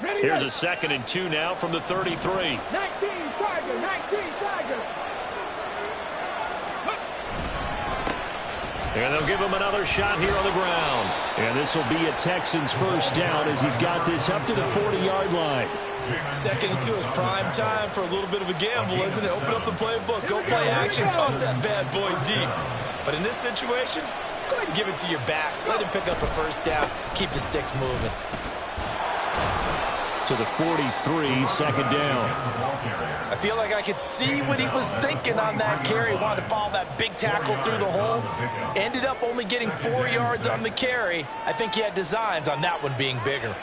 Here's a 2nd and 2 now from the 33. 19 Tiger, 19 Tiger. And they'll give him another shot here on the ground. And this will be a Texans first down as he's got this up to the 40-yard line. 2nd and 2 is prime time for a little bit of a gamble, isn't it? Open up the playbook, go play action, toss that bad boy deep. But in this situation, go ahead and give it to your back. Let him pick up a first down. Keep the sticks moving. To the 43, 2nd down. I feel like I could see what he was thinking on that carry. Wanted to follow that big tackle through the hole. Ended up only getting 4 yards on the carry. I think he had designs on that one being bigger.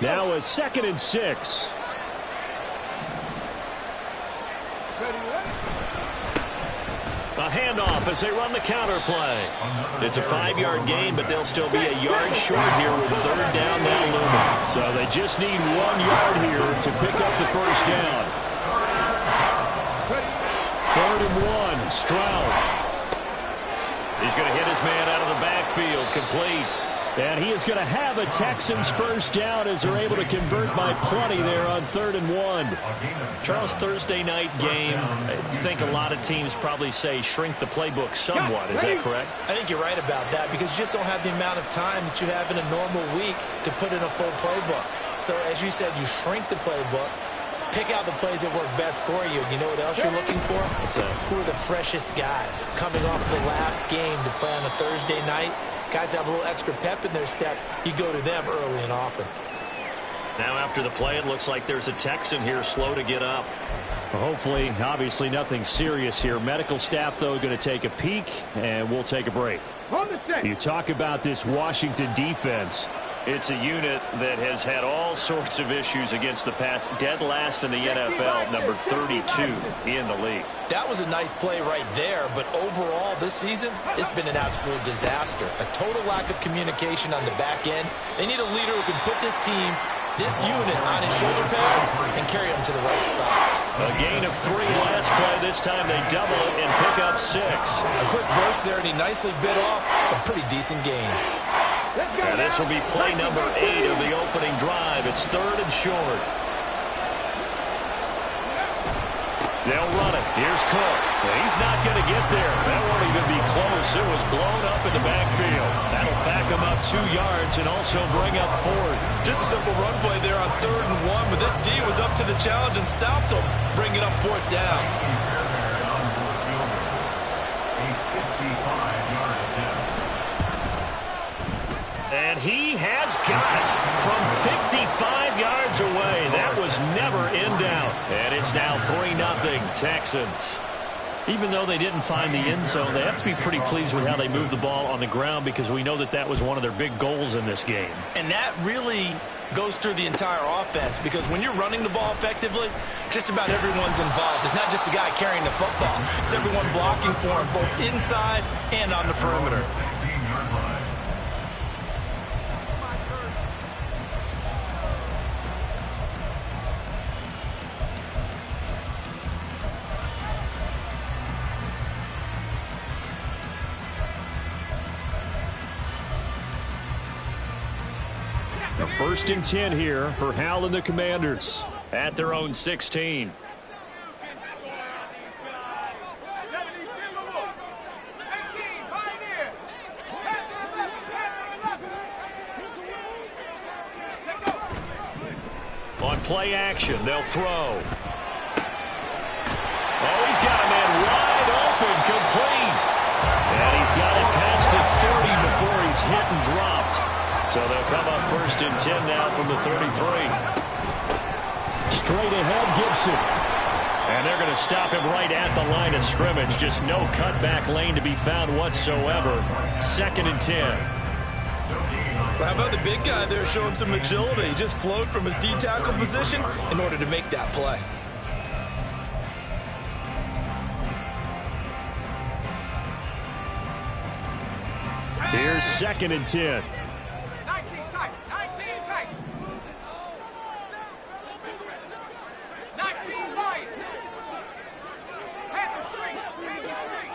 Now a 2nd and 6. A handoff as they run the counter play. It's a 5-yard gain, but they'll still be a yard short here with 3rd down now looming. So they just need 1 yard here to pick up the first down. 3rd and 1, Stroud. He's going to hit his man out of the backfield, complete. And he is going to have a Texans first down as they're able to convert by plenty there on 3rd and 1. Charles, Thursday night game, I think a lot of teams probably say shrink the playbook somewhat. Is that correct? I think you're right about that because you just don't have the amount of time that you have in a normal week to put in a full playbook. So as you said, you shrink the playbook, pick out the plays that work best for you. You know what else you're looking for? Who are the freshest guys coming off the last game to play on a Thursday night? Guys have a little extra pep in their step. You go to them early and often. Now after the play, it looks like there's a Texan here slow to get up. Well, hopefully, obviously nothing serious here. Medical staff, though, going to take a peek, and we'll take a break. You talk about this Washington defense. It's a unit that has had all sorts of issues against the pass. Dead last in the NFL, number 32 in the league. That was a nice play right there, but overall this season, it's been an absolute disaster. A total lack of communication on the back end. They need a leader who can put this team, this unit, on his shoulder pads and carry them to the right spots. A gain of 3 last play. This time they double it and pick up 6. A quick burst there, and he nicely bit off a pretty decent gain. And this will be play number 8 of the opening drive. It's 3rd and short. They'll run it. Here's Cook. He's not going to get there. That won't even be close. It was blown up in the backfield. That'll back him up 2 yards and also bring up 4th. Just a simple run play there on 3rd and 1, but this D was up to the challenge and stopped him, bringing up 4th down. And he has got it from 55 yards away. That was never in doubt. And it's now 3-0 Texans. Even though they didn't find the end zone, they have to be pretty pleased with how they moved the ball on the ground because we know that that was one of their big goals in this game. And that really goes through the entire offense because when you're running the ball effectively, just about everyone's involved. It's not just the guy carrying the football. It's everyone blocking for him, both inside and on the perimeter. A 1st and 10 here for Hal and the Commanders at their own 16. On play action, they'll throw. Oh, he's got a man wide open, complete. And he's got it past the 30 before he's hit and dropped. So they'll come up 1st and 10 now from the 33. Straight ahead, Gibson. And they're going to stop him right at the line of scrimmage. Just no cutback lane to be found whatsoever. 2nd and 10. Well, how about the big guy there showing some agility? He just flowed from his D-tackle position in order to make that play. Here's 2nd and 10. 19 tight. 19 tight. 19 light. Hand the street. Hand the street.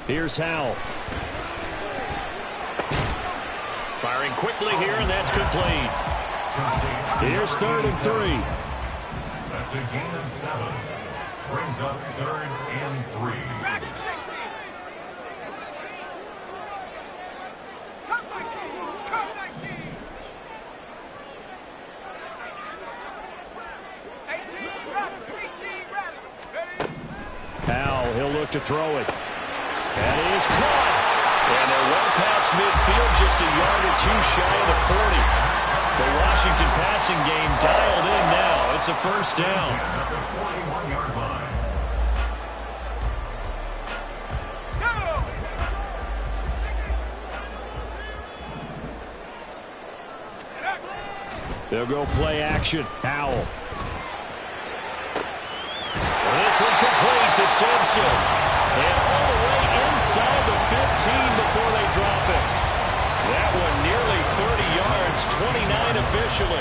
Here's Howell. Firing quickly here, and that's complete. Here's 3rd and 3. That's a gain of 7. Brings up 3rd and 3. Back at 60. Come 19. Come 19. 18 rapid. 18 rapid. Ready? Howell, he'll look to throw it. That is caught. And they're well past midfield, just a yard or two shy of the 40. The Washington passing game dialed in now. It's a first down. At the 41-yard line. Go! They'll go play action. Howell. This one complete to Simpson. And all the way inside the 15 before they drop it. That one nearly 30 yards, 29 officially.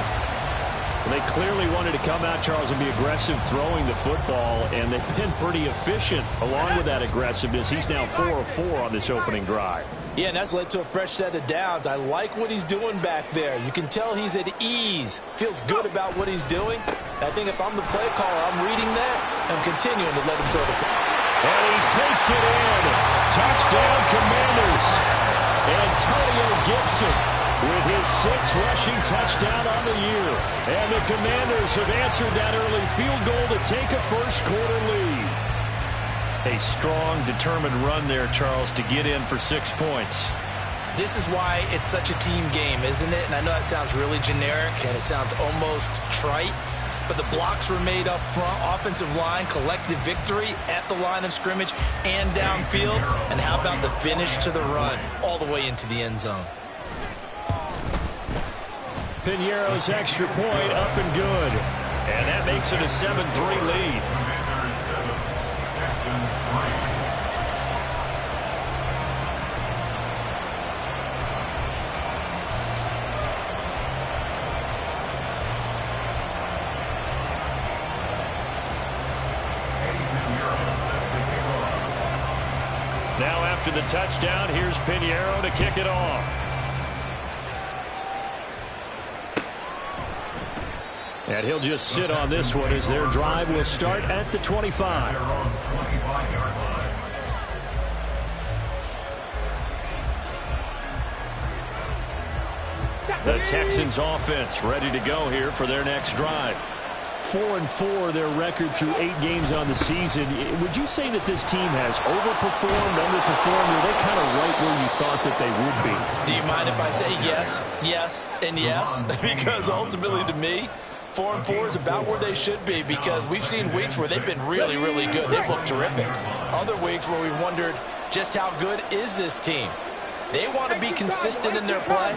They clearly wanted to come out, Charles, and be aggressive throwing the football, and they've been pretty efficient along with that aggressiveness. He's now 4 of 4 on this opening drive. Yeah, and that's led to a fresh set of downs. I like what he's doing back there. You can tell he's at ease. Feels good about what he's doing. I think if I'm the play caller, I'm reading that and continuing to let him throw the football. And he takes it in. Touchdown, Commanders. Antonio Gibson with his 6th rushing touchdown on the year. And the Commanders have answered that early field goal to take a first-quarter lead. A strong, determined run there, Charles, to get in for 6 points. This is why it's such a team game, isn't it? And I know that sounds really generic and it sounds almost trite, but the blocks were made up front, offensive line, collective victory at the line of scrimmage and downfield. And how about the finish to the run all the way into the end zone? Piñeiro's extra point up and good. And that makes it a 7-3 lead. Commanders 7, Texans 3. Now after the touchdown, here's Piñeiro to kick it off. And he'll just sit on this one as their drive will start at the 25. They're on the 25-yard line. The Texans offense ready to go here for their next drive. 4-4 their record through 8 games on the season. Would you say that this team has overperformed, underperformed, or are they kind of right where you thought that they would be? Do you mind if I say yes, yes, and yes? Because ultimately to me, 4-4 is about where they should be, because we've seen weeks where they've been really, really good. They've looked terrific. Other weeks where we've wondered just how good is this team. They want to be consistent in their play,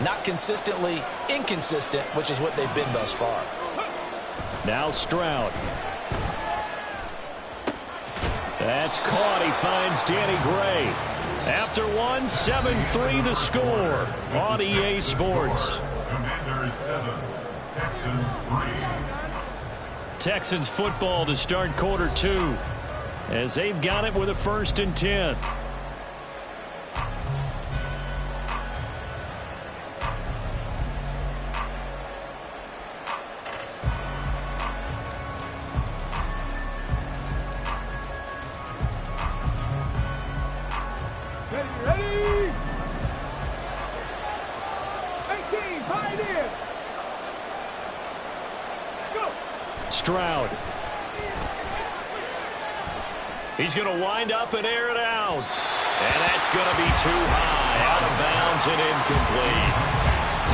not consistently inconsistent, which is what they've been thus far. Now Stroud. That's caught. He finds Danny Gray. After one, 7-3 the score on EA Sports. Commanders 7, Texans 3. Texans football to start quarter 2 as they've got it with a 1st and 10. Ready? 18, pioneer. Let's go. Stroud. He's going to wind up and air it out. And that's going to be too high. Out of bounds and incomplete.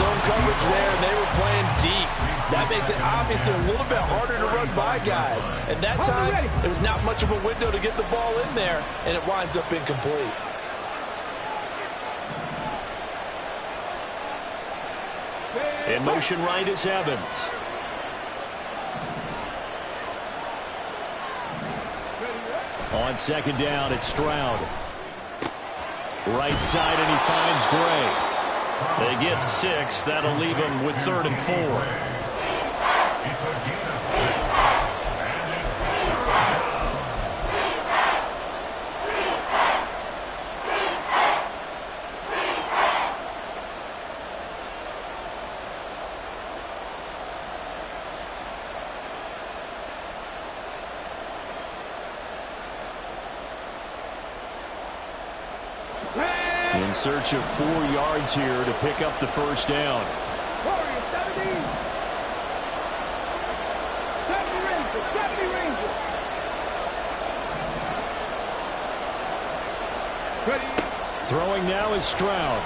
Zone coverage there, and they were playing deep. That makes it obviously a little bit harder to run by guys. And that time, there was not much of a window to get the ball in there, and it winds up incomplete. In motion right is Evans. On 2nd down, it's Stroud. Right side, and he finds Gray. They get 6. That'll leave him with 3rd and 4. It's a gain of 6. And it's 3rd. 3 In search of 4 yards here to pick up the first down. 70 Rangers. Throwing now is Stroud.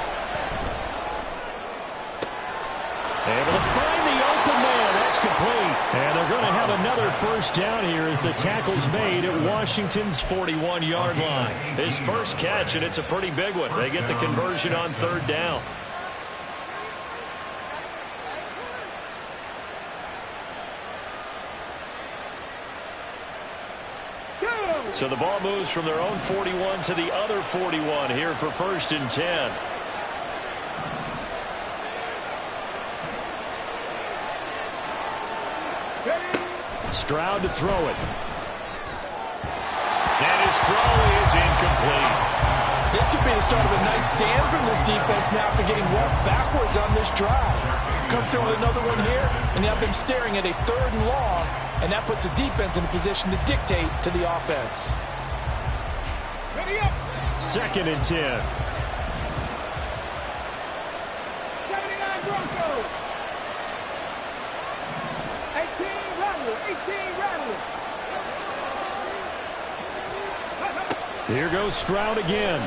Able to find the open man. That's complete. And they're going to have another first down here as the tackle's made at Washington's 41-yard line. His first catch, and it's a pretty big one. They get the conversion on third down. So the ball moves from their own 41 to the other 41 here for 1st and 10. Stroud to throw it. And his throw is incomplete. This could be the start of a nice stand from this defense now after getting walked backwards on this drive. Come through with another one here, and you have them staring at a 3rd and long, and that puts the defense in a position to dictate to the offense. 2nd and 10. 79 Broncos. 18 Rattler. 18 Rattler. Here goes Stroud again.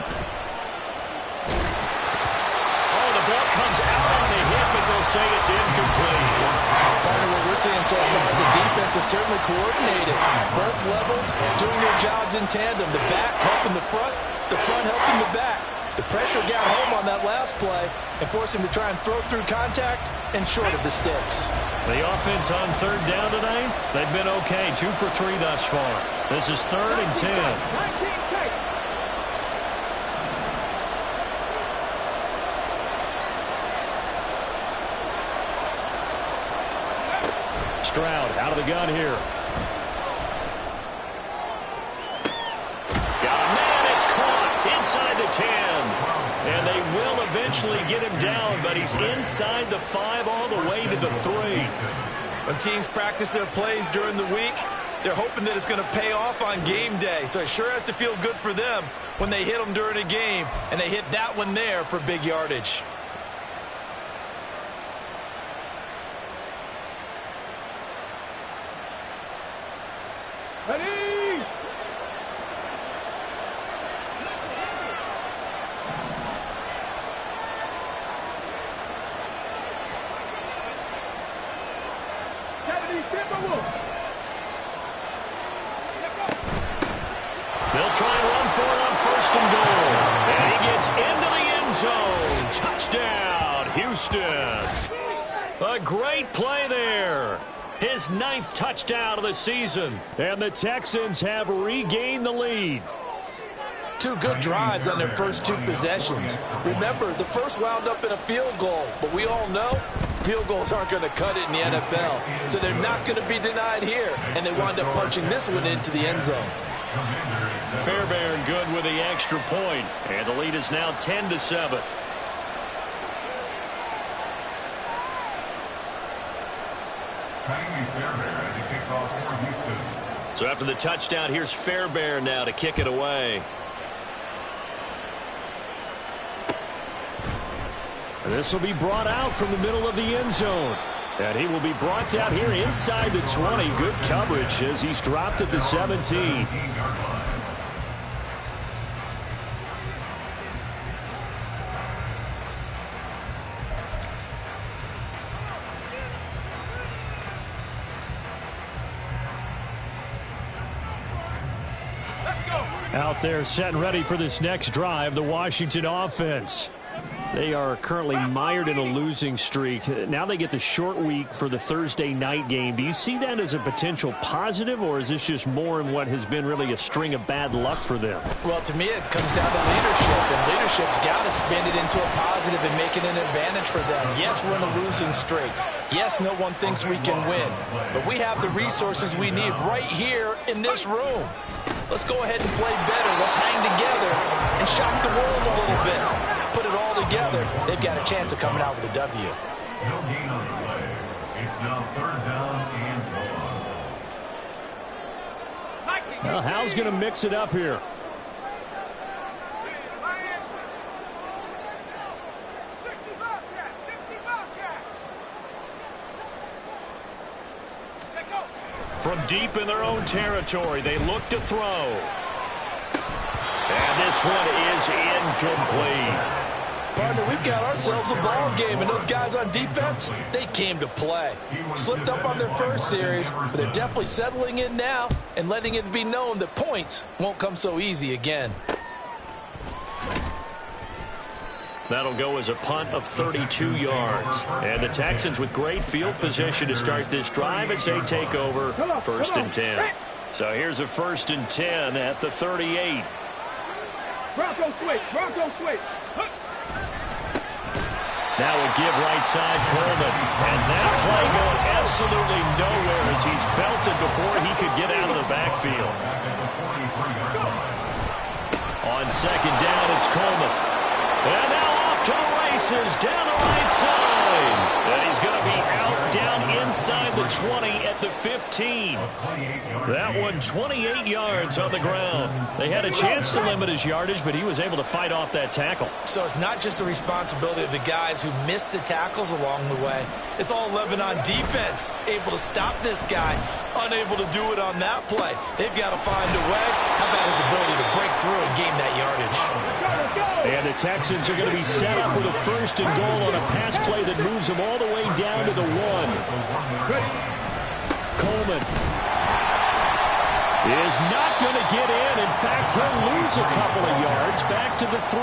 Oh, the ball comes out on the hit, but they'll say it's incomplete. What we're seeing so far is the defense is certainly coordinated. Both levels doing their jobs in tandem. The back helping the front helping the back. The pressure got home on that last play and forced him to try and throw through contact and short of the sticks. The offense on third down tonight, they've been okay. 2 for 3 thus far. This is 3rd and 10. 19 take. Stroud out of the gun here. Got a man. It's caught inside the 10. And they will eventually get him down, but he's inside the 5 all the way to the 3. When teams practice their plays during the week, they're hoping that it's going to pay off on game day. So it sure has to feel good for them when they hit them during a game, and they hit that one there for big yardage. Ready? They'll try and run for it on 1st and goal. And he gets into the end zone. Touchdown, Houston. A great play there. His 9th touchdown of the season. And the Texans have regained the lead. 2 good drives on their first 2 possessions. Remember, the first wound up in a field goal, but we all know field goals aren't going to cut it in the NFL, so they're not going to be denied here, and they wind up punching this one into the end zone. Fairbairn good with the extra point, and the lead is now 10-7. So after the touchdown, here's Fairbairn now to kick it away. This will be brought out from the middle of the end zone. And he will be brought down here inside the 20. Good coverage as he's dropped at the 17. Out there set and ready for this next drive, the Washington offense. They are currently mired in a losing streak. Now they get the short week for the Thursday night game. Do you see that as a potential positive, or is this just more in what has been really a string of bad luck for them? Well, to me, it comes down to leadership, and leadership's got to spin it into a positive and make it an advantage for them. Yes, we're in a losing streak. Yes, no one thinks we can win, but we have the resources we need right here in this room. Let's go ahead and play better. Let's hang together and shock the world a little bit. Put it all together. They've got a chance of coming out with a W. No gain on the play. It's now 3rd down and 1. Well, Hal's going to mix it up here. From deep in their own territory, they look to throw. And this one is incomplete. Partner, we've got ourselves a ball game, and those guys on defense, they came to play. Slipped up on their first series, but they're definitely settling in now and letting it be known that points won't come so easy again. That'll go as a punt of 32 yards. And the Texans with great field position to start this drive as they take over 1st and 10. So here's a 1st and 10 at the 38. Bronco switch. Bronco switch. Now a give right side, Coleman. And that play going absolutely nowhere as he's belted before he could get out of the backfield. On 2nd down, it's Coleman. And now off to the races down the right side. And he's going to be out down inside the 20 at the 15. That one 28 yards on the ground. They had a chance to limit his yardage, but he was able to fight off that tackle. So it's not just the responsibility of the guys who missed the tackles along the way. It's all 11 on defense, able to stop this guy, unable to do it on that play. They've got to find a way. How about his ability to break through and gain that yardage? And the Texans are going to be set up with a 1st and goal on a pass play that moves them all the way down to the 1. Coleman is not going to get in. In fact, he'll lose a couple of yards back to the 3.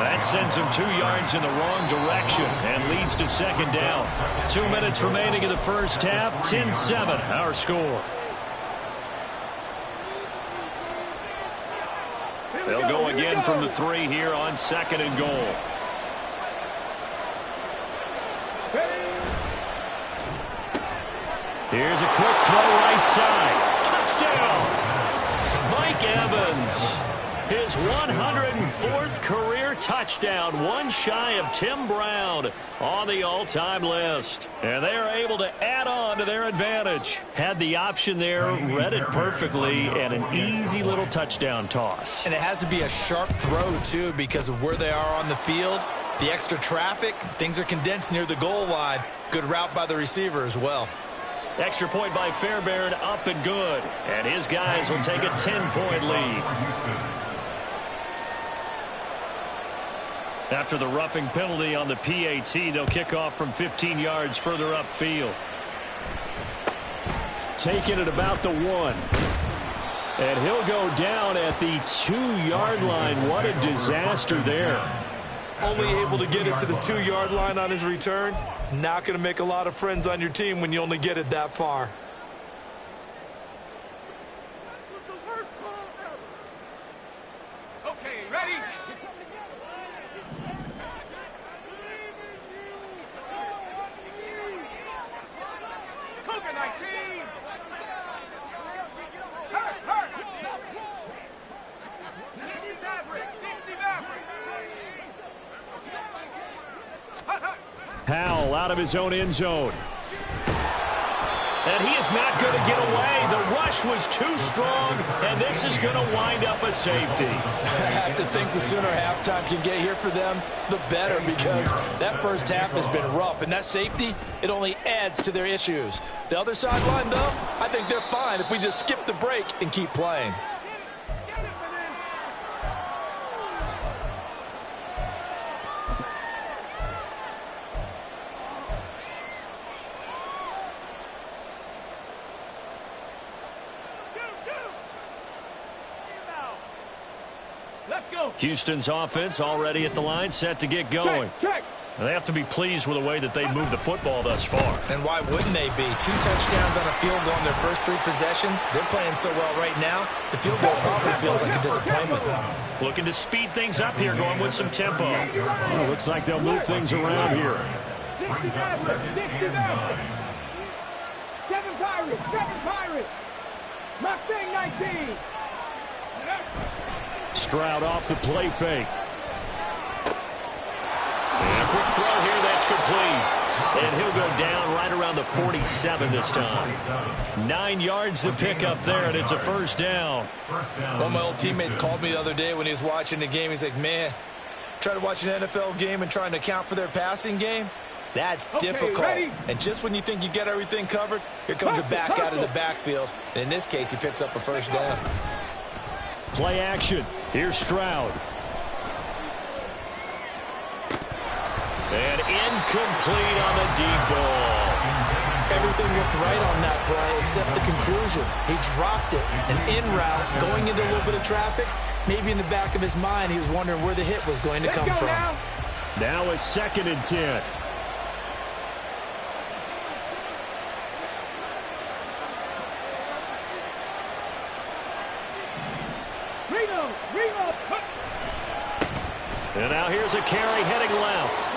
That sends him 2 yards in the wrong direction and leads to 2nd down. 2 minutes remaining in the first half. 10-7, our score. They'll go again from the 3 here on 2nd and goal. Here's a quick throw right side. Touchdown! Mike Evans. His 104th career touchdown. One shy of Tim Brown on the all-time list. And they are able to add on to their advantage. Had the option there, read it perfectly, and an easy little touchdown toss. And it has to be a sharp throw, too, because of where they are on the field. The extra traffic, things are condensed near the goal line. Good route by the receiver as well. Extra point by Fairbairn, up and good. And his guys will take a 10-point lead. After the roughing penalty on the PAT, they'll kick off from 15 yards further upfield. Taking it about the 1. And he'll go down at the 2-yard line. What a disaster there. Only able to get it to the 2-yard line on his return. Not going to make a lot of friends on your team when you only get it that far. Okay, ready? Cougar 19. Hurt. 60 Maverick. Powell out of his own end zone. And he is not going to get away. The rush was too strong, and this is going to wind up a safety. I have to think the sooner halftime can get here for them, the better, because that first half has been rough. And that safety, it only adds to their issues. The other sideline, though, I think they're fine if we just skip the break and keep playing. Houston's offense already at the line, set to get going. Check. They have to be pleased with the way that they moved the football thus far. And why wouldn't they be? 2 touchdowns on a field goal in their first 3 possessions. They're playing so well right now, the field goal probably feels like a disappointment. Looking to speed things up here, going with some tempo. Well, looks like they'll move things around here. 60 Maverick. 7 Pirates. Mustang 19. Stroud off the play fake. And a quick throw here, that's complete. And he'll go down right around the 47 this time. 9 yards to pick up there, and it's a first down. One of my old teammates called me the other day when he was watching the game. He's like, man, trying to watch an NFL game and trying to account for their passing game. That's difficult. And just when you think you get everything covered, here comes a back out of the backfield. And in this case, he picks up a first down. Play action. Here's Stroud. And incomplete on the deep ball. Everything looked right on that play except the conclusion. He dropped it. An in route, going into a little bit of traffic. Maybe in the back of his mind, he was wondering where the hit was going to come from. Now it's 2nd and 10. And now here's a carry heading left.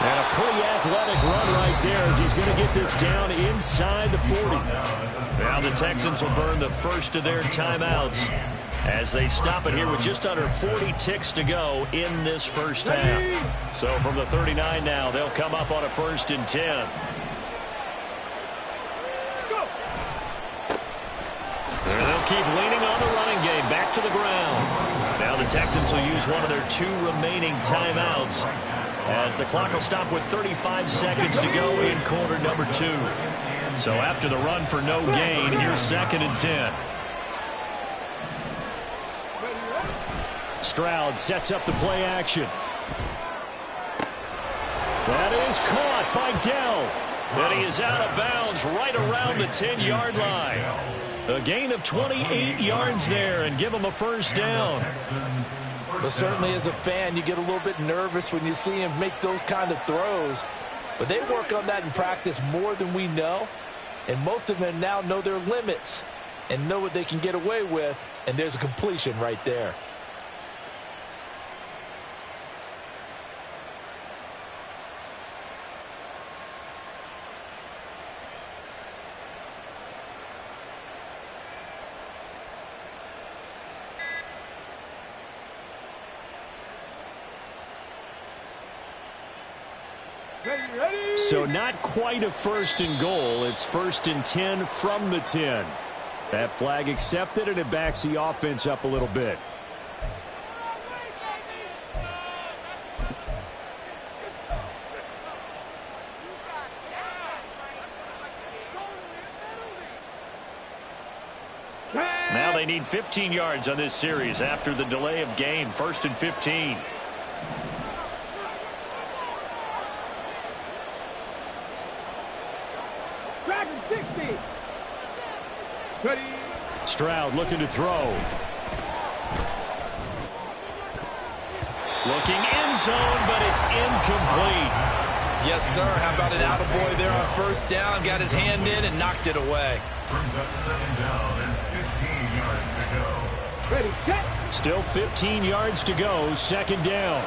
And a pretty athletic run right there as he's going to get this down inside the 40. Now the Texans will burn the first of their timeouts as they stop it here with just under 40 ticks to go in this first half. So from the 39 now, they'll come up on a 1st and 10. And they'll keep leaning on the running game back to the ground. Now the Texans will use one of their 2 remaining timeouts as the clock will stop with 35 seconds to go in quarter number 2. So after the run for no gain, here's 2nd and 10. Stroud sets up the play action. That is caught by Dell. And he is out of bounds right around the 10-yard line. A gain of 28 yards there and give him a first down. But certainly as a fan, you get a little bit nervous when you see him make those kind of throws. But they work on that in practice more than we know. And most of them now know their limits and know what they can get away with. And there's a completion right there. So not quite a 1st and goal. It's 1st and 10 from the 10. That flag accepted, and it backs the offense up a little bit. Now they need 15 yards on this series after the delay of game. 1st and 15. Stroud looking to throw. Looking end zone, but it's incomplete. Yes, sir. How about an attaboy there on 1st down? Got his hand in and knocked it away. Brings up 2nd down and 15 yards to go. Ready, set. Still 15 yards to go. 2nd down.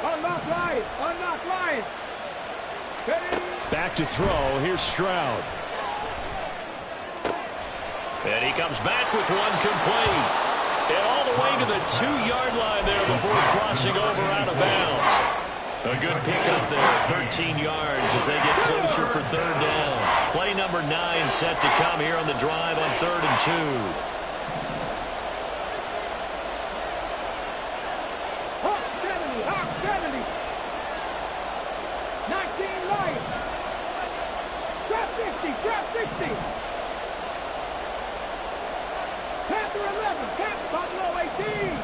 Unlock line. Unlock line. Ready. Back to throw. Here's Stroud. And he comes back with one complete. And all the way to the 2-yard line there before crossing over out of bounds. A good pickup there, 13 yards as they get closer for 3rd down. Play number 9 set to come here on the drive on 3rd and 2. Hawk 70, Hawk 70. 19 Lions. Trap 60, trap 60. Panther 11, Panther Buffalo 18.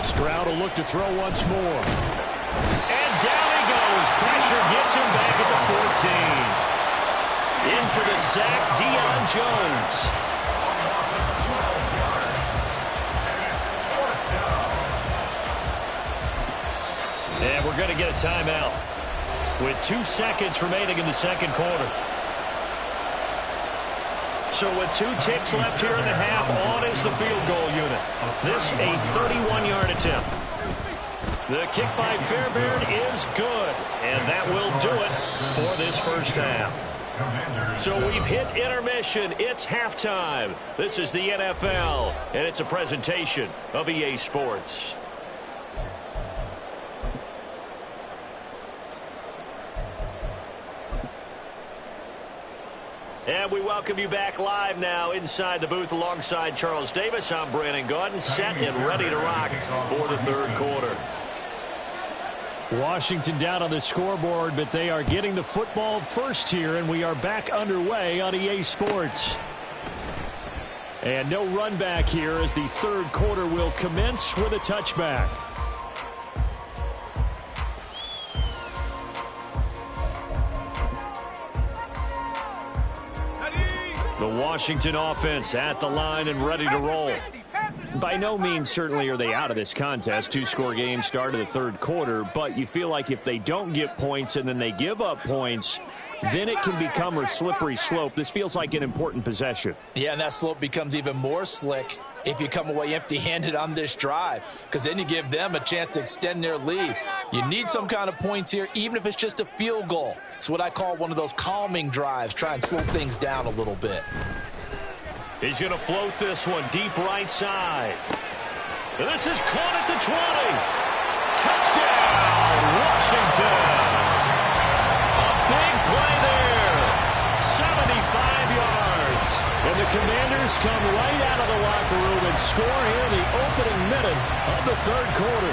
Stroud will look to throw once more. And down he goes. Pressure gets him back at the 14. In for the sack, Deion Jones. And we're going to get a timeout with 2 seconds remaining in the 2nd quarter. So with 2 ticks left here in the half, on is the field goal unit. This a 31-yard attempt. The kick by Fairbairn is good, and that will do it for this first half. So we've hit intermission. It's halftime. This is the NFL, and it's a presentation of EA Sports. And we welcome you back live now inside the booth alongside Charles Davis. I'm Brandon Gaudin, set and ready to rock for the 3rd quarter. Washington down on the scoreboard, but they are getting the football first here, and we are back underway on EA Sports. And no run back here as the third quarter will commence with a touchback. The Washington offense at the line and ready to roll. By no means certainly are they out of this contest. Two-score game start of the third quarter, but you feel like if they don't get points and then they give up points, then it can become a slippery slope. This feels like an important possession. Yeah, and that slope becomes even more slick if you come away empty-handed on this drive, because then you give them a chance to extend their lead. You need some kind of points here, even if it's just a field goal. It's what I call one of those calming drives. Try and slow things down a little bit. He's going to float this one deep right side. And this is caught at the 20. Touchdown, Washington. A big play there. 75 yards. And the Commanders come right out of the locker room and score here in the opening minute of the third quarter.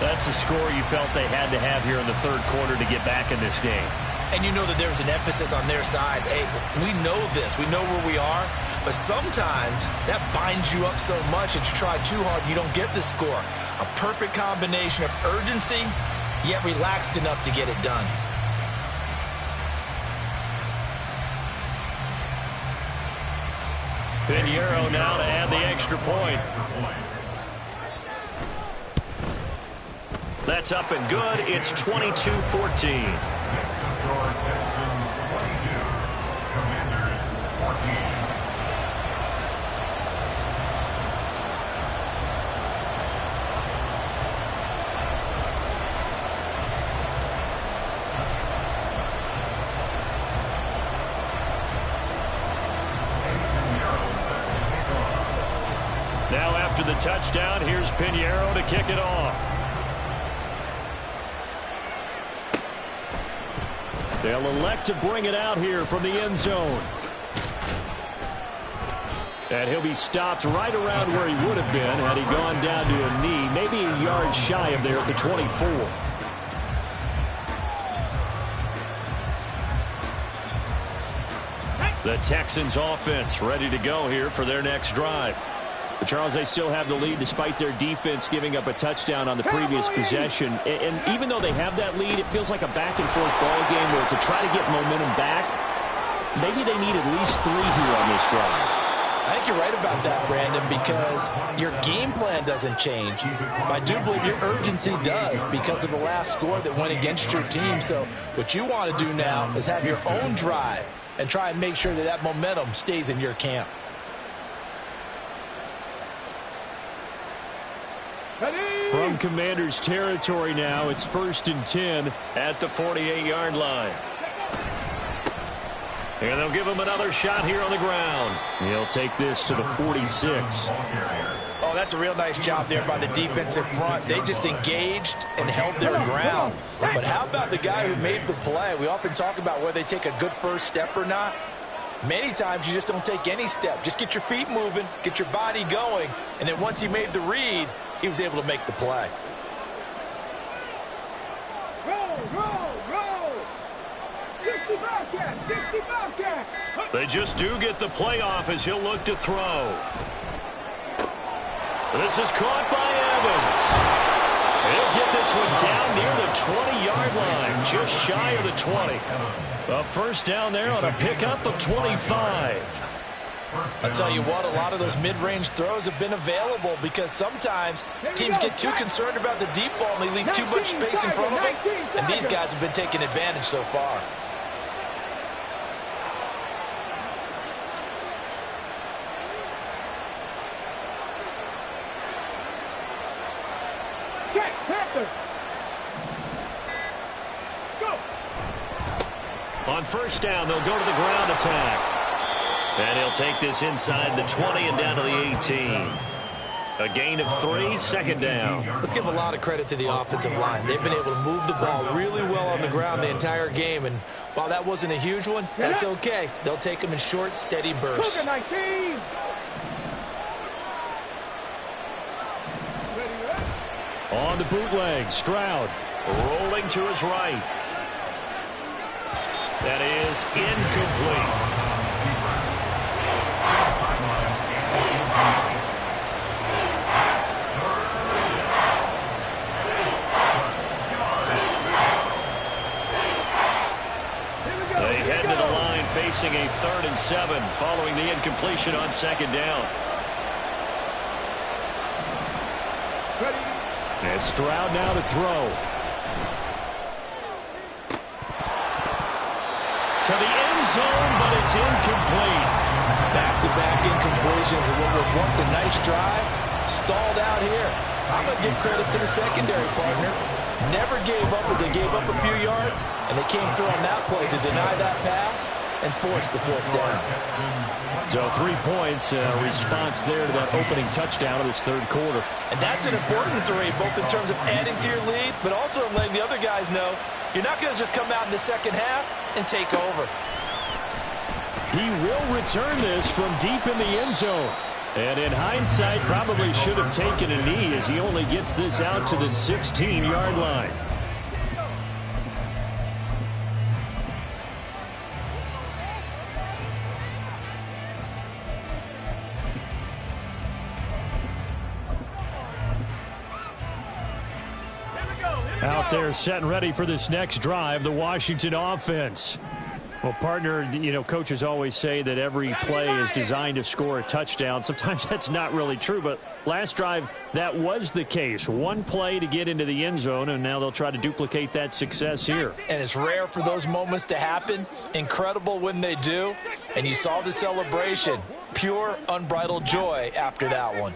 That's a score you felt they had to have here in the third quarter to get back in this game. And you know that there's an emphasis on their side. Hey, we know this. We know where we are. But sometimes that binds you up so much that you try too hard, you don't get the score. A perfect combination of urgency, yet relaxed enough to get it done. Pinheiro now to add the extra point. That's up and good. It's 22-14. Now after the touchdown, here's Pinheiro to kick it off. They'll elect to bring it out here from the end zone. And he'll be stopped right around where he would have been had he gone down to a knee, maybe a yard shy of there at the 24. The Texans offense ready to go here for their next drive. But Charles, they still have the lead despite their defense giving up a touchdown on the previous possession. And even though they have that lead, it feels like a back-and-forth ball game where to try to get momentum back, maybe they need at least 3 here on this drive. I think you're right about that, Brandon, because your game plan doesn't change. I do believe your urgency does because of the last score that went against your team. So what you want to do now is have your own drive and try and make sure that that momentum stays in your camp. From Commanders territory now, it's 1st and 10 at the 48-yard line. And they'll give him another shot here on the ground. He'll take this to the 46. Oh, that's a real nice job there by the defensive front. They just engaged and held their ground. But how about the guy who made the play? We often talk about whether they take a good first step or not. Many times you just don't take any step. Just get your feet moving, get your body going, and then once he made the read, he was able to make the play. They just do get the play off as he'll look to throw. This is caught by Evans. He'll get this one down near the 20-yard line, just shy of the 20. A first down there on a pickup of 25. I'll tell you what, a lot of those mid-range throws have been available because sometimes teams get too concerned about the deep ball and they leave too much space in front of them. And these guys have been taking advantage so far. On first down, they'll go to the ground attack. And he'll take this inside the 20 and down to the 18. A gain of 3, second down. Let's give a lot of credit to the offensive line. They've been able to move the ball really well on the ground the entire game. And while that wasn't a huge one, that's okay. They'll take them in short, steady bursts. On the bootleg, Stroud rolling to his right. That is incomplete. They head to the line facing a 3rd and 7 following the incompletion on 2nd down. And Stroud now to throw. To the end zone, but it's incomplete. Back-to-back incompletions of what was once a nice drive. Stalled out here. I'm going to give credit to the secondary partner. Never gave up as they gave up a few yards, and they came through on that play to deny that pass and force the 4th down. So 3 points, response there to that opening touchdown of this 3rd quarter. And that's an important 3, both in terms of adding to your lead, but also letting the other guys know you're not going to just come out in the 2nd half and take over. He will return this from deep in the end zone. And in hindsight, probably should have taken a knee as he only gets this out to the 16-yard line. Out there set and ready for this next drive, the Washington offense. Well, partner, you know, coaches always say that every play is designed to score a touchdown. Sometimes that's not really true, but last drive, that was the case. One play to get into the end zone, and now they'll try to duplicate that success here. And it's rare for those moments to happen. Incredible when they do. And you saw the celebration. Pure, unbridled joy after that one.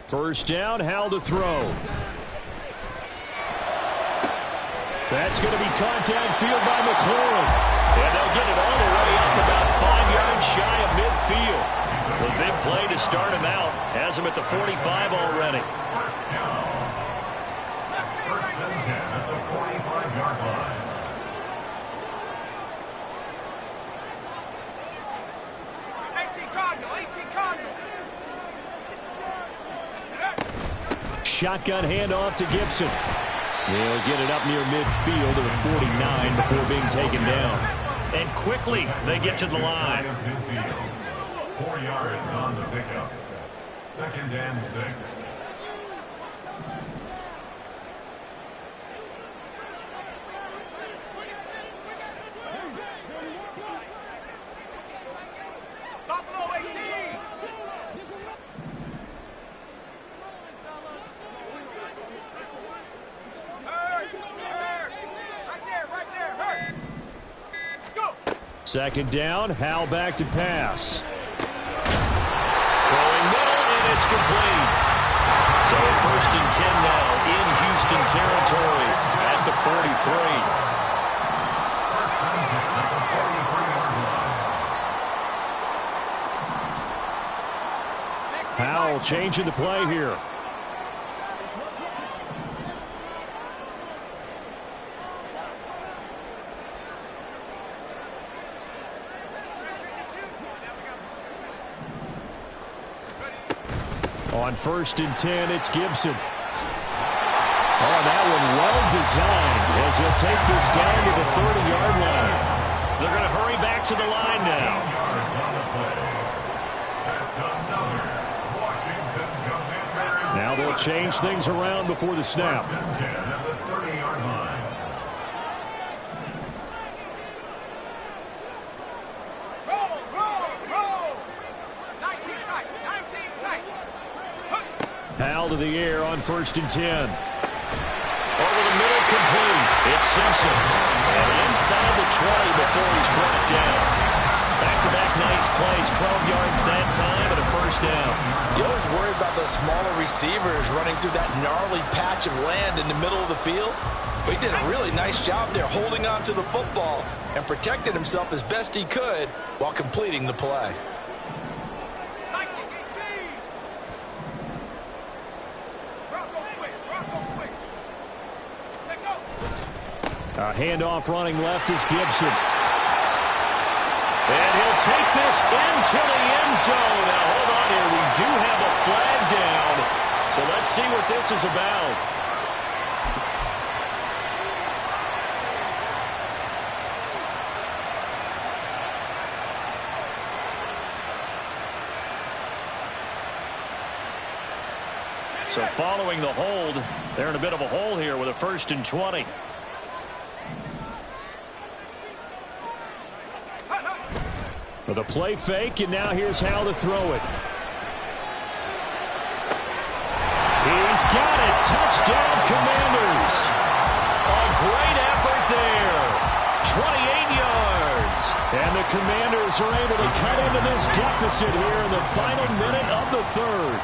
First down, Hal to throw. That's going to be caught downfield by McLaurin. And they'll get it all the way up about 5 yards shy of midfield. The big play to start him out. Has him at the 45 already. First and 10 at the 45-yard line. Shotgun handoff to Gibson. They'll get it up near midfield to the 49 before being taken down. And quickly they get to the line. 4 yards on the pickup. 2nd and 6. Second down, Hal back to pass. Throwing middle, and it's complete. So 1st and 10 now in Houston territory at the 43. First and 10 at the 43-yard line. Howell changing the play here. On 1st and 10, it's Gibson. Oh, that one well designed as he'll take this down to the 30-yard line. They're going to hurry back to the line now. Yards on the play. That's another Washington Commanders. Now they'll change things around before the snap. First and 10 at the 30-yard line. Hal to the air on 1st and 10. Over the middle, complete. It's Simpson. And inside the 20 before he's brought down. Back-to-back nice plays. 12 yards that time and a 1st down. You always worry about those smaller receivers running through that gnarly patch of land in the middle of the field. But he did a really nice job there holding on to the football and protected himself as best he could while completing the play. A handoff running left is Gibson. And he'll take this into the end zone. Now, hold on here. We do have a flag down. So let's see what this is about. So following the hold, they're in a bit of a hole here with a 1st and 20. With a play fake, and now here's how to throw it. He's got it. Touchdown, Commanders. A great effort there. 28 yards. And the Commanders are able to cut into this deficit here in the final minute of the 3rd.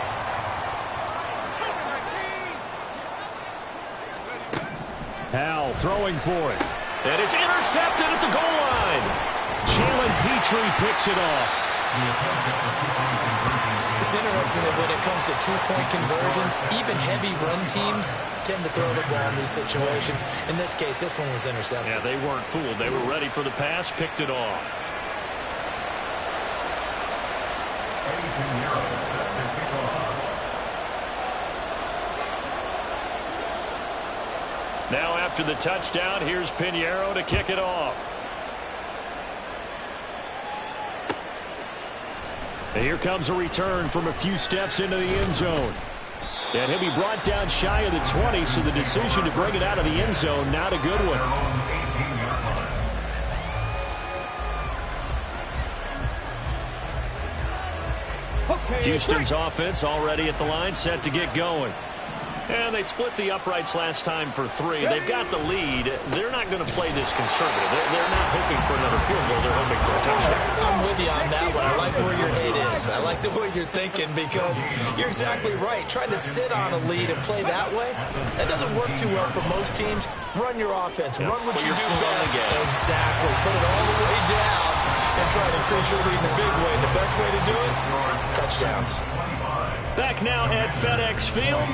Howell throwing for it. And it's intercepted at the goal line. Jalen Petrie picks it off. It's interesting that when it comes to two-point conversions, even heavy run teams tend to throw the ball in these situations. In this case, this one was intercepted. Yeah, they weren't fooled. They were ready for the pass, picked it off. Now after the touchdown, here's Pinheiro to kick it off. And here comes a return from a few steps into the end zone. And he'll be brought down shy of the 20, so the decision to bring it out of the end zone, not a good one. Houston's offense already at the line, set to get going. And they split the uprights last time for 3. They've got the lead. They're not going to play this conservative. They're not hoping for another field goal. They're hoping for a touchdown. I'm with you on that one. I like where your head is. I like the way you're thinking because you're exactly right. Trying to sit on a lead and play that way, that doesn't work too well for most teams. Run your offense. Run what you do best. Exactly. Put it all the way down and try to increase your lead in a big way. And the best way to do it, touchdowns. Back now at FedEx Field.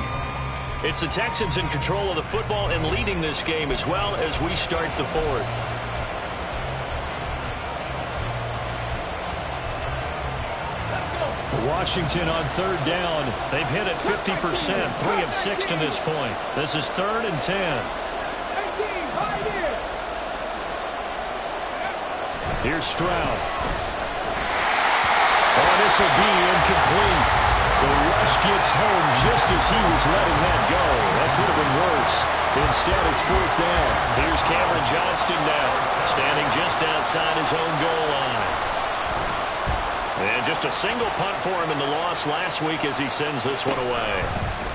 It's the Texans in control of the football and leading this game as well as we start the 4th. Washington on 3rd down. They've hit it 50%, 3 of 6 to this point. This is 3rd and 10. Here's Stroud. Oh, this will be incomplete. The rush gets home just as he was letting that go. That could have been worse. Instead, it's 4th down. Here's Cameron Johnston now, standing just outside his own goal line. And just a single punt for him in the loss last week as he sends this one away.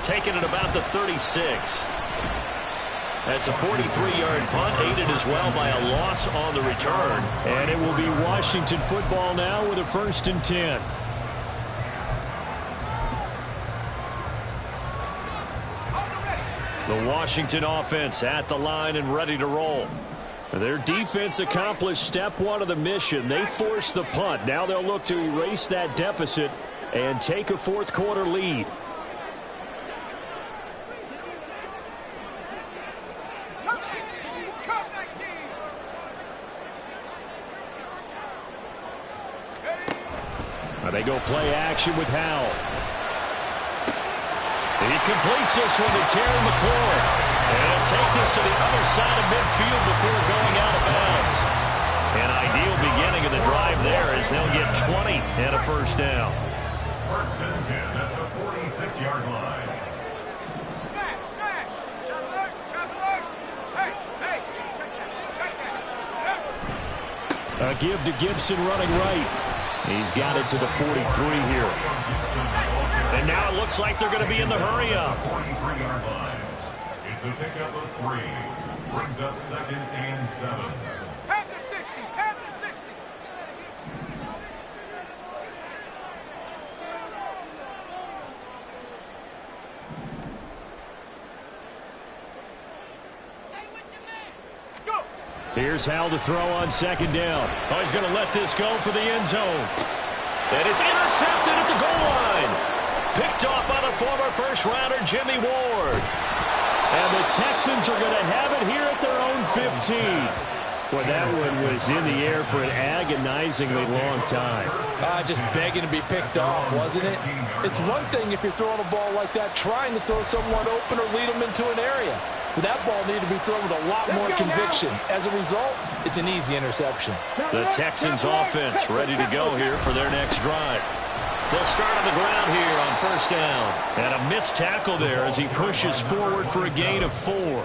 Taking it about the 36. That's a 43-yard punt, aided as well by a loss on the return. And it will be Washington football now with a 1st and 10. The Washington offense at the line and ready to roll. Their defense accomplished step 1 of the mission. They forced the punt. Now they'll look to erase that deficit and take a 4th quarter lead. They go play action with Howell. He completes this one to Terry McLaurin. And he'll take this to the other side of midfield before going out of bounds. An ideal beginning of the drive there as they'll get 20 and a 1st down. 1st and 10 at the 46-yard line. A give to Gibson running right. He's got it to the 43 here. And now it looks like they're going to be in the hurry-up. 43-yard line. It's a pickup of 3. Brings up 2nd and 7. Have the 60. Have the 60. Go. Here's Howell to throw on 2nd down. Oh, he's going to let this go for the end zone. And it's intercepted at the goal line. Picked off by the former first-rounder Jimmy Ward. And the Texans are going to have it here at their own 15. Well, that one was in the air for an agonizingly long time. Just begging to be picked off, wasn't it? It's one thing if you're throwing a ball like that, trying to throw someone open or lead them into an area. But that ball needed to be thrown with a lot more conviction. As a result, it's an easy interception. The Texans offense ready to go here for their next drive. They'll start on the ground here on first down. And a missed tackle there as he pushes forward for a gain of 4.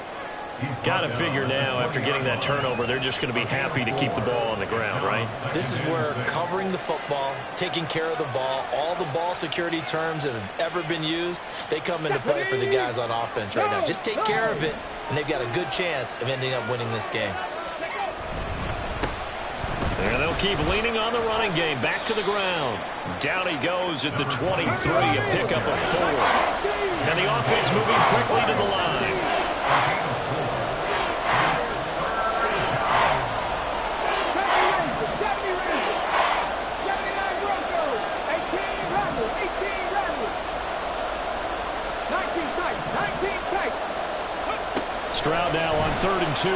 Got to figure now, after getting that turnover, they're just going to be happy to keep the ball on the ground, right? This is where covering the football, taking care of the ball, all the ball security terms that have ever been used, they come into play for the guys on offense right now. Just take care of it, and they've got a good chance of ending up winning this game. And they'll keep leaning on the running game. Back to the ground. Down he goes at the 23, a pickup of 4. And the offense moving quickly to the line. Stroud now on 3rd and 2.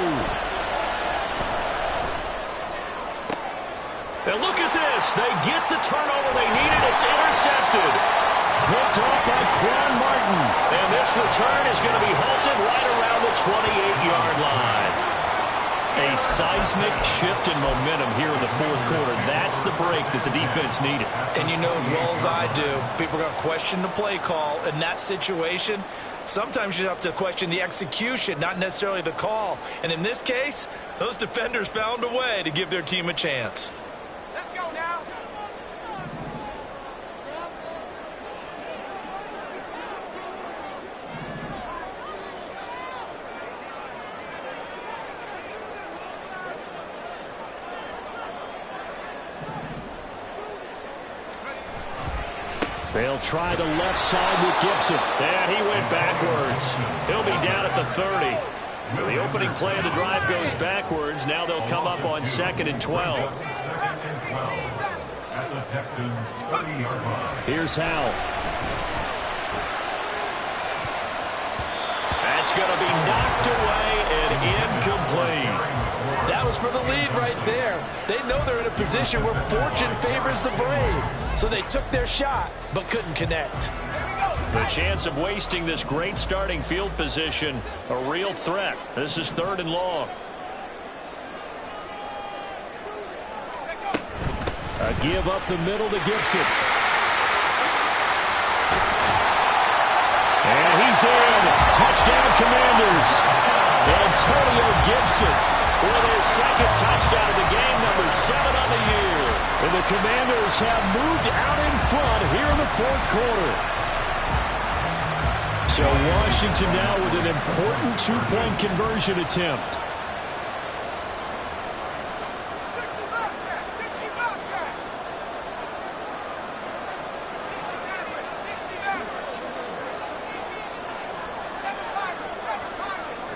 And look at this. They get the turnover they needed. It's intercepted. Picked off by Quan Martin. And this return is going to be halted right around the 28-yard line. A seismic shift in momentum here in the 4th quarter. That's the break that the defense needed. And you know as well as I do, people are going to question the play call in that situation. Sometimes you have to question the execution, not necessarily the call. And in this case, those defenders found a way to give their team a chance. Let's go now. They'll try the left side with Gibson. And he went backwards. He'll be down at the 30. So the opening play of the drive goes backwards. Now they'll come up on 2nd and 12. At the Texans' 30-yard line. Here's Howell. That's going to be knocked away and incomplete. That was for the lead right there. They know they're in a position where fortune favors the brave. So they took their shot, but couldn't connect. The chance of wasting this great starting field position, a real threat. This is 3rd and long. A give up the middle to Gibson. And he's in. Touchdown, Commanders. Antonio Gibson with his 2nd touchdown of the game, number 7 on the year. And the Commanders have moved out in front here in the 4th quarter. So Washington now with an important 2-point conversion attempt. 60 Bobcat, 60 Bobcat. 60 Bobcat. 7 Pirates, 7 Pirates.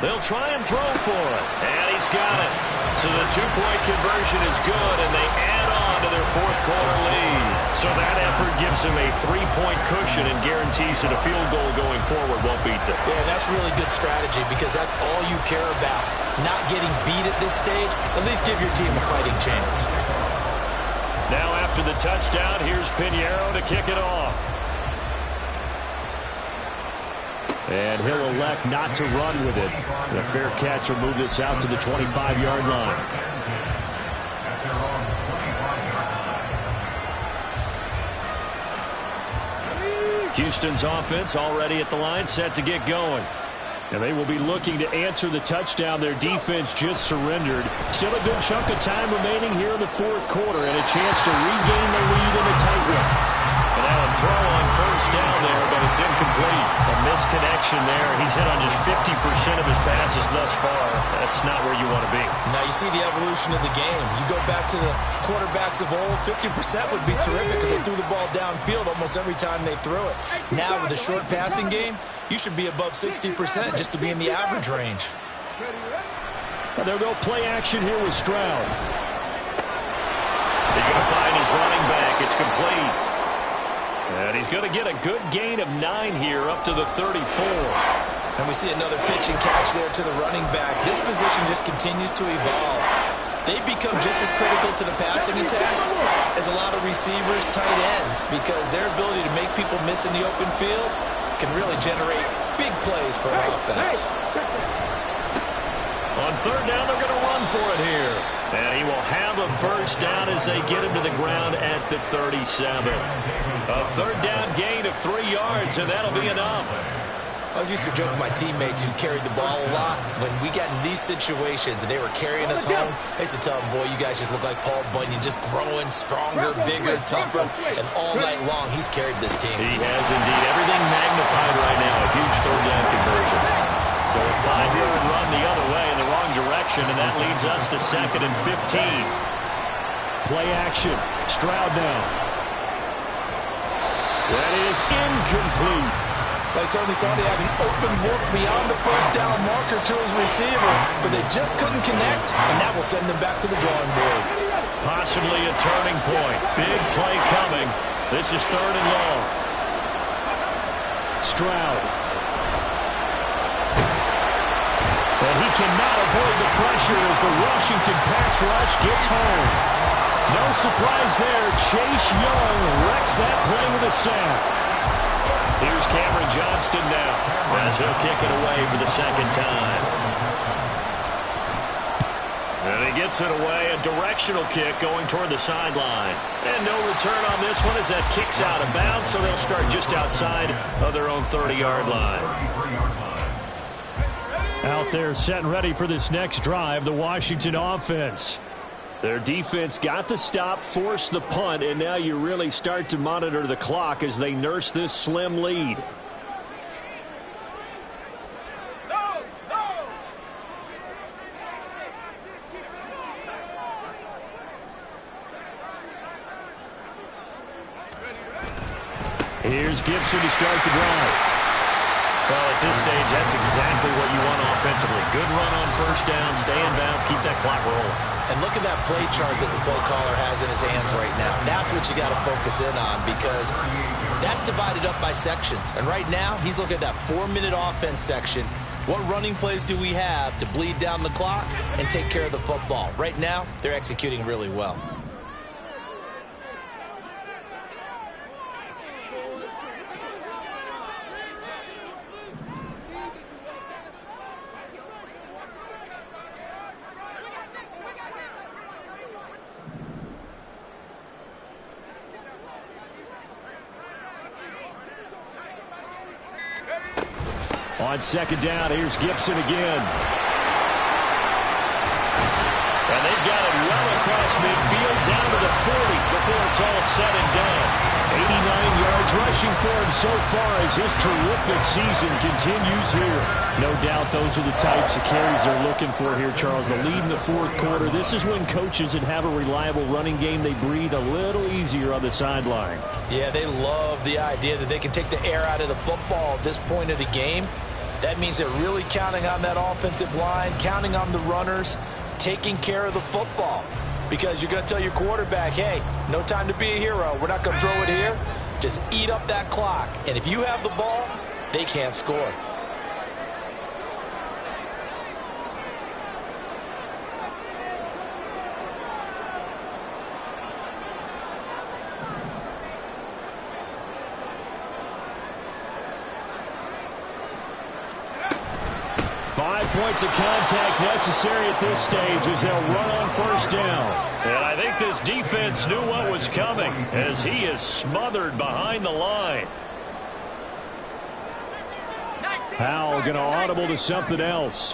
They'll try and throw for it. And he's got it. So the 2-point conversion is good, and they add on to their 4th quarter lead. So that effort gives them a 3-point cushion and guarantees that a field goal going forward won't beat them. Yeah, that's really good strategy because that's all you care about. Not getting beat at this stage. At least give your team a fighting chance. Now after the touchdown, here's Pinheiro to kick it off. And he'll elect not to run with it. The fair catch will move this out to the 25-yard line. Houston's offense already at the line, set to get going. And they will be looking to answer the touchdown their defense just surrendered. Still a good chunk of time remaining here in the 4th quarter and a chance to regain the lead in a tight one. And now a throw on first down there, but it's incomplete. A misconnection there. He's hit on just 50% of his passes thus far. That's not where you want to be. Now you see the evolution of the game. You go back to the quarterbacks of old, 50% would be terrific because they threw the ball downfield almost every time they threw it. Now with a short passing game, you should be above 60% just to be in the average range. Well, they'll go play action here with Stroud. He's going to find his running back. It's complete. And he's going to get a good gain of 9 here up to the 34. And we see another pitch and catch there to the running back. This position just continues to evolve. They become just as critical to the passing attack as a lot of receivers, tight ends, because their ability to make people miss in the open field can really generate big plays for an offense. On third down, they're going to run for it here. And he will have a first down as they get him to the ground at the 37. A third down gain of 3 yards, and that'll be enough. I was used to joke with my teammates who carried the ball a lot. When we got in these situations and they were carrying us home, I used to tell them, boy, you guys just look like Paul Bunyan, just growing stronger, bigger, tougher, and all night long he's carried this team. He has indeed. Everything magnified right now. A huge third down conversion. So a 5-yard run the other way in the wrong direction, and that leads us to 2nd and 15. Play action. Stroud now. That is incomplete. They certainly thought he had an open look beyond the first down marker to his receiver, but they just couldn't connect, and that will send them back to the drawing board. Possibly a turning point. Big play coming. This is 3rd and long. Stroud. And he cannot avoid the pressure as the Washington pass rush gets home. No surprise there. Chase Young wrecks that play with a sack. Here's Cameron Johnston now as he'll kick it away for the 2nd time. And he gets it away, a directional kick going toward the sideline. And no return on this one as that kicks out of bounds, so they'll start just outside of their own 30-yard line. Out there set and ready for this next drive, the Washington offense. Their defense got the stop, forced the punt, and now you really start to monitor the clock as they nurse this slim lead. Here's Gibson to start the drive. Well, at this stage, that's exactly what you want offensively. Good run on first down, stay in bounds, keep that clock rolling. And look at that play chart that the play caller has in his hands right now. That's what you got to focus in on because that's divided up by sections. And right now, he's looking at that 4-minute offense section. What running plays do we have to bleed down the clock and take care of the football? Right now, they're executing really well. 2nd down, here's Gibson again. And they've got it well across midfield, down to the 40 before it's all said and done. 89 yards rushing for him so far as his terrific season continues here. No doubt those are the types of carries they're looking for here, Charles. The lead in the 4th quarter. This is when coaches that have a reliable running game, they breathe a little easier on the sideline. Yeah, they love the idea that they can take the air out of the football at this point of the game. That means they're really counting on that offensive line, counting on the runners, taking care of the football. Because you're going to tell your quarterback, hey, no time to be a hero. We're not going to throw it here. Just eat up that clock. And if you have the ball, they can't score. 5 points of contact necessary at this stage as they'll run on first down. And I think this defense knew what was coming as he is smothered behind the line. Howell going to audible to something else.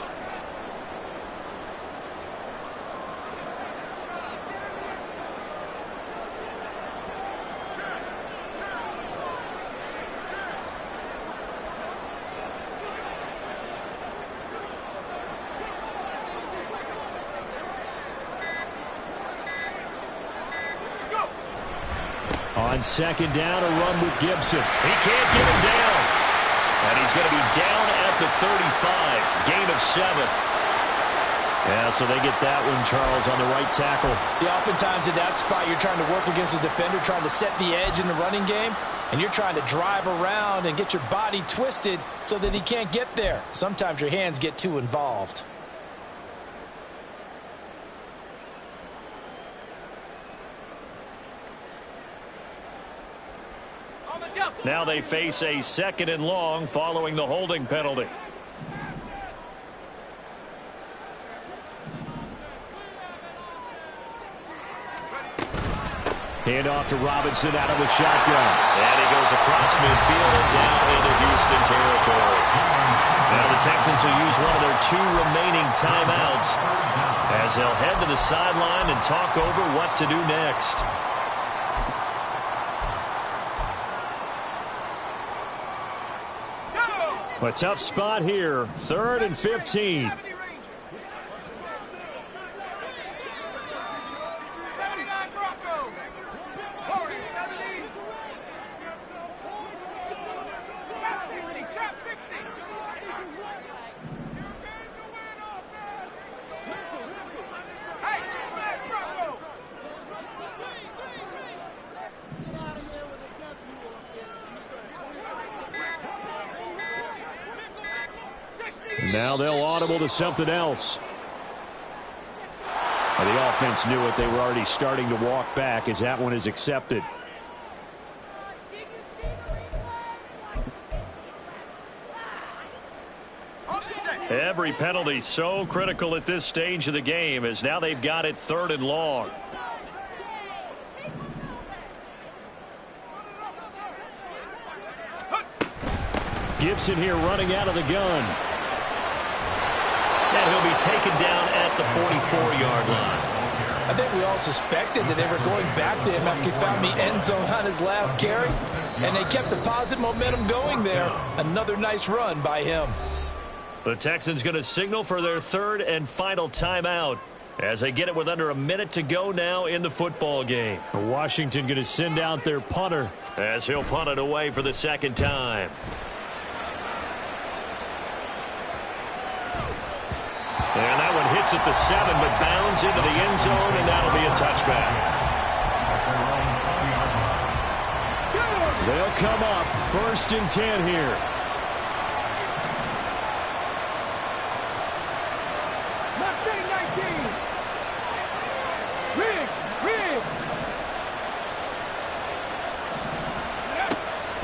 On second down, a run with Gibson. He can't get him down. And he's going to be down at the 35. Gain of 7. Yeah, so they get that one, Charles, on the right tackle. Yeah, oftentimes in that spot, you're trying to work against a defender, trying to set the edge in the running game. and you're trying to drive around and get your body twisted so that he can't get there. Sometimes your hands get too involved. Now they face a 2nd and long following the holding penalty. Hand off to Robinson out of the shotgun. And he goes across midfield and down into Houston territory. Now the Texans will use one of their 2 remaining timeouts as they'll head to the sideline and talk over what to do next. A tough spot here. 3rd and 15. Now they'll audible to something else. Well, the offense knew it. They were already starting to walk back as that one is accepted. Every penalty so critical at this stage of the game as now they've got it 3rd and long. Gibson here running out of the gun. And he'll be taken down at the 44-yard line. I think we all suspected that they were going back to him after he found the end zone on his last carry. And they kept the positive momentum going there. Another nice run by him. The Texans going to signal for their 3rd and final timeout as they get it with under a minute to go now in the football game. Washington going to send out their punter as he'll punt it away for the 2nd time. And that one hits at the 7, but bounds into the end zone, and that'll be a touchback. They'll come up 1st and 10 here.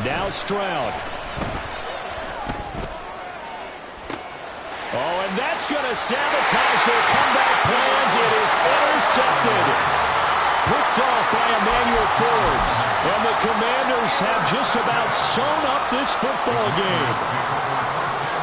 Now Stroud. Oh, and that's going to sabotage their comeback plans. It is intercepted. Picked off by Emmanuel Forbes. And the Commanders have just about sewn up this football game.